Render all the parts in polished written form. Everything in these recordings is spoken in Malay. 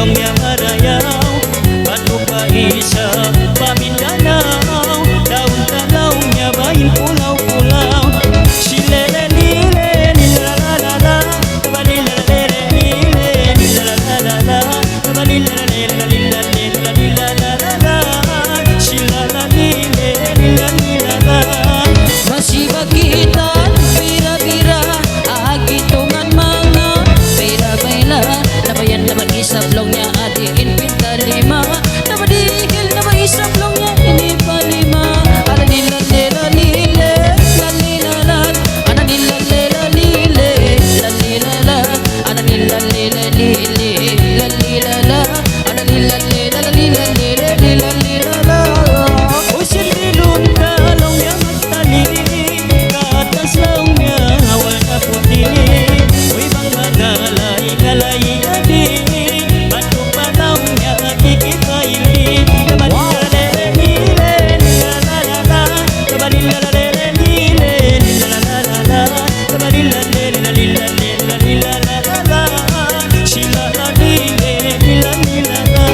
longnya merayau, batu Paisa Pamindanao, daun talaunya bain pulau-pulau. Silele lile lila la la la, balila lele lile lila la la la, balila lele lila lila lila la la la, silala lile lila lila la. Masih bagitan bira-bira agitungan mga bira-bira, nabayan na mag-isap longnya adiin pinta lima, nabadihil na mag-isap longnya ini pa lima. Ala nila nila lile lalilalan, ana nila nila lile lalilalan, ana nila nila lile lalilalan, ana nila nila lile lile lalilalan. Usin dilun dalongnya magtali, katas laungnya warna putih. Uy bang magalay galay adi, batu palaungnya kikipaili. Kabalila lele lile lila la la la, kabalila lele lile lila la la la, kabalila lele lila lila lila la la la, sila la lile lila lila la.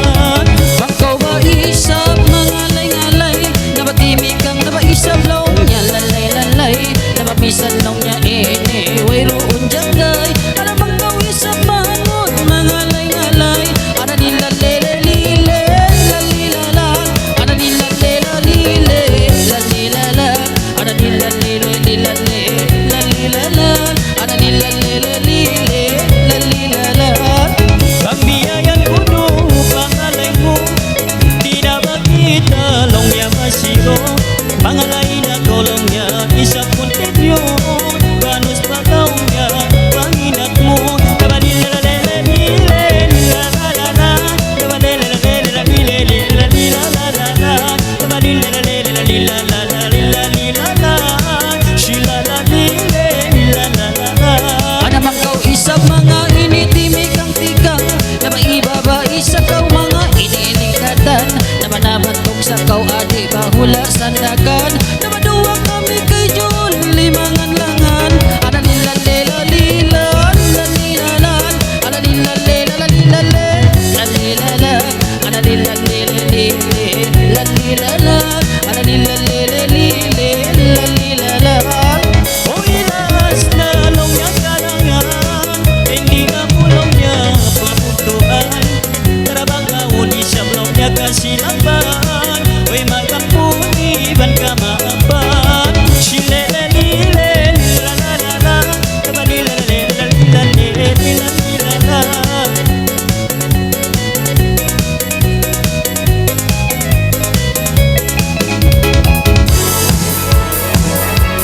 Bangkaw ba isap mga ngalay-ngalay, nabatimik kang nabaisap longnya lalay-lalay, nababisan longnya ini wayroon janggay. Ana bangkaw isap manod mga ngalay-ngalay, ana nila lele lile lalilala, ana nila lele lile lalilala, ana nila lele lila lalilala, ana nila lele lile lalilala. Pambiyayan kuno pangalay mo, di na makita longnya masiro. Pangalay na kolongnya isang kontinyon, ganus pagawnya panginak mo. Kabalila lele lile lila la la la, kabalila lele lile lila lila la la la, kabalila lele lila la la lila lila la, sila la lile lila la la la. Ana bangkaw isap mga initimik ang tikang, nabaibaba isa kaw mga iniinikatan, nabanabat kong sa kaw adi bahula sandakan, nabaduwa kami kay Jun limangan langan. Ana nila lela lila lalilalan, ana nila lela lalilale lalilalan, ana nila lele lile lalilalan, ana nila lele lile lalilalan. Oilas na longnya kalangan, hindi ka mulongnya paputuan. Karabang kaun isang longnya kasilaban, oy magkampuni ban ka maaban. Silele lile lila la la la, kabalila lila lila lila lila lila la.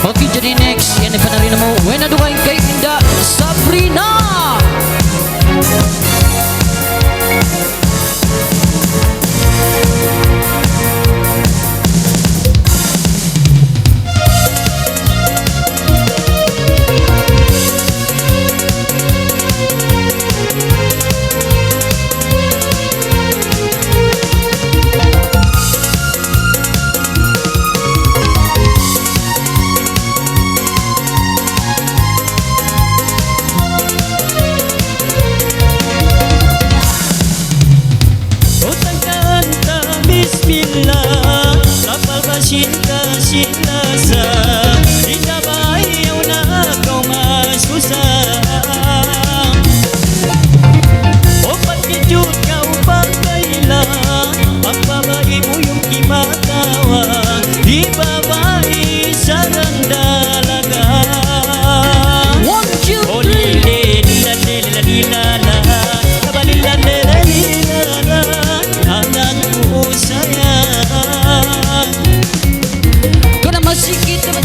Okay, jadi next yan ipanarina mo when aduay kay Inda Sabrina. Utang kanta bismillah, kapal basin kasih lasa, tidak bayaw na kau masusah. Opat kejut kau pagkailan, pagbabae mo yung kimatawa, ibabae sarang dalaga. Won't you O lile lila lila lila la, kabalila lila lila la, anak ko sayang. kung na masikit na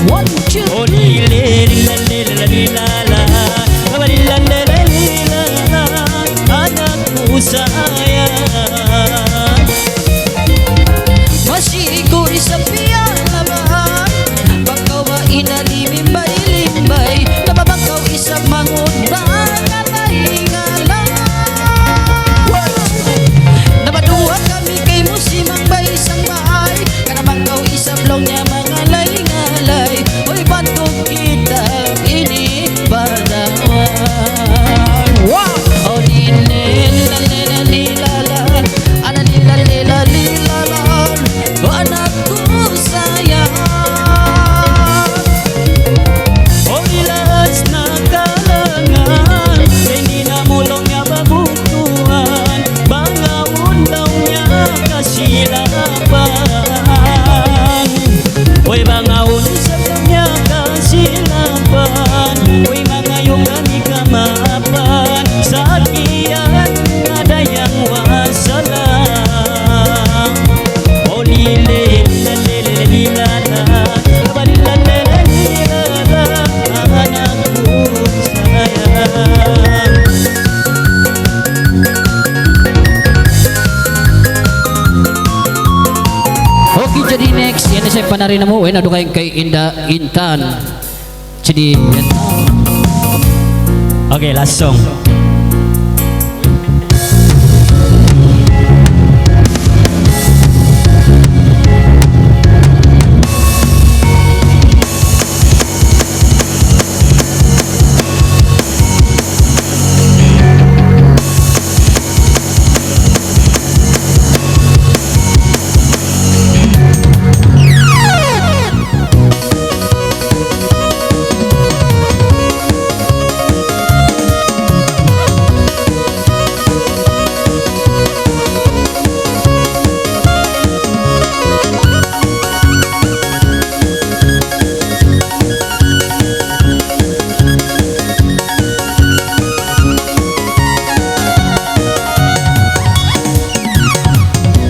One, two. Oh lile lila lila lila la, oh lila lila lila la, anakku sayang. Masih ko isang piyalaman, bangkaw ba inalimbay-limbay, nababangkaw isang mangon mga pahingalan. Nabaduwa kami kay musimang ba isang bahay, kanabangkaw isang blong niya mga lay-ngalay. Oy bantog kita ini badawan. Wow! Oh nilala, ana nilala, anakku sayang. Oh ilas na kalangan, hindi na mulong niya babutuhan, bangawan daw niya kasilapan. Oy bangawan sa kanya kasilapan, oy mga yung kami kamapan, sa kiyan ada yang wasalam. Oh lile lila lila lila la, oh lila lila lila la, anakku sayang. Okay, jadi next, yan na siya panarin na mo. Uy, nado kayong kay Intan. Jadi, yan. Okay, last song.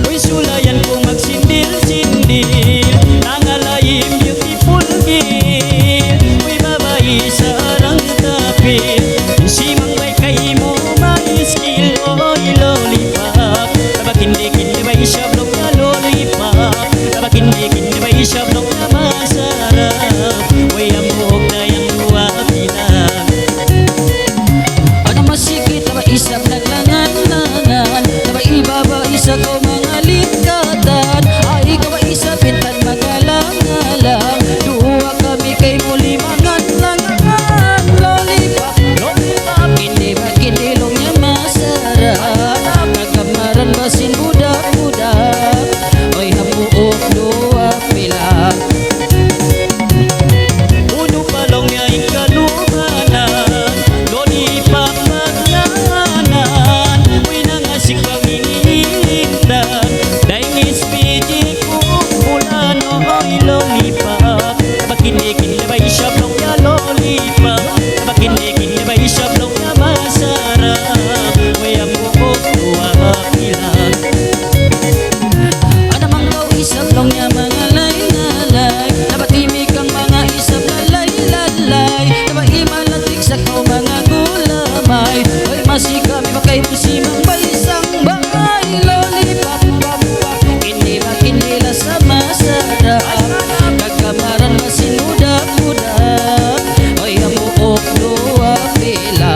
Uy sulayan ko magsindil-sindil, nangalayim beautiful girl. Uy babae sarang tapil, simang bay kay mo ma-skill. Oy lollipop, tabakindi-kindi bay sablong na lollipop, tabakindi-kindi bay sablong na masarap. Uy ambog na yang luwa bilang. Ano masikit na ba isang naglangan-langan, na ba ibaba isa ko mga likatan, ay ka ba isa pintan magalang-alang, duwa kami kay muli mangan-langan. Lollipop, lollipop, hindi ba kinilong niya masarap, nagkamaran basin budak-budak, oy hamuok duwa pila. Uno palong niya ikalumanan, lollipop maglanan. Uy nangasik pang iniindan, dahil speedy ko ulan. Oy lollipop, bakindi-kindi ba isablong niya lollipop, bakindi-kindi ba isablong niya masarap. Uy ang buhok tuwa ilang. Ano mang daw isang long niya mga lay-lalay, nabatimik ang mga isang lalay-lalay, naba imalatik sa kau mga gulamay. Oy masikami ba kay musimang ba isang bahay. Lollipop, pop, pop, hindi ba kinila sa masarap, kagamaran ba sinudak-udak, oy hamuok luwa pila.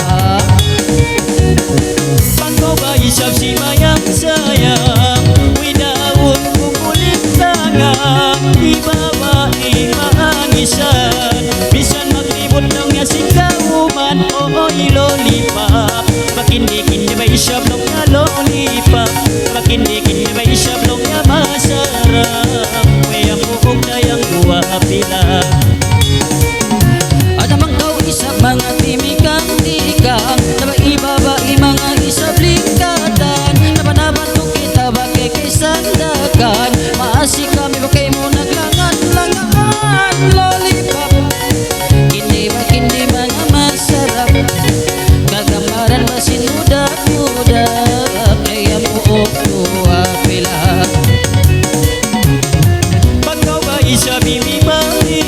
Bangko ba isap si mayang sayang, uy daon kumulit tangang, di babae maangisan, bisan maglibot lang niya singkauman. Oy lollipop, bakindi-kindi ba isablong niya lollipop, bakindi-kindi ba isablong niya masarap. Uy ang buhok na yang duwa pila. Ada mang daw isa mga timikang-tikang, naba ibaba mga isablingkatan, naba nabato kita ba kay sandakan, maasi kami ba kay mo naglangan-langan. Lollipop, hindi ba kindi mga masarap, kagamaran ba sinudak-udak, ay amuok luwa pila. Bangko ba isa bimibali,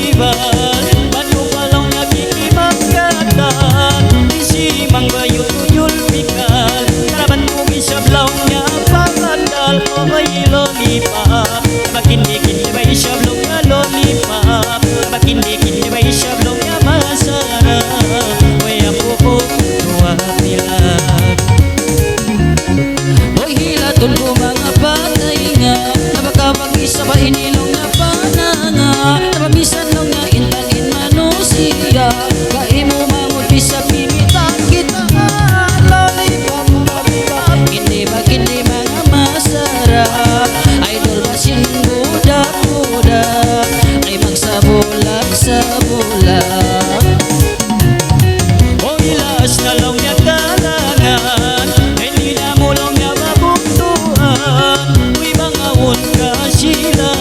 sila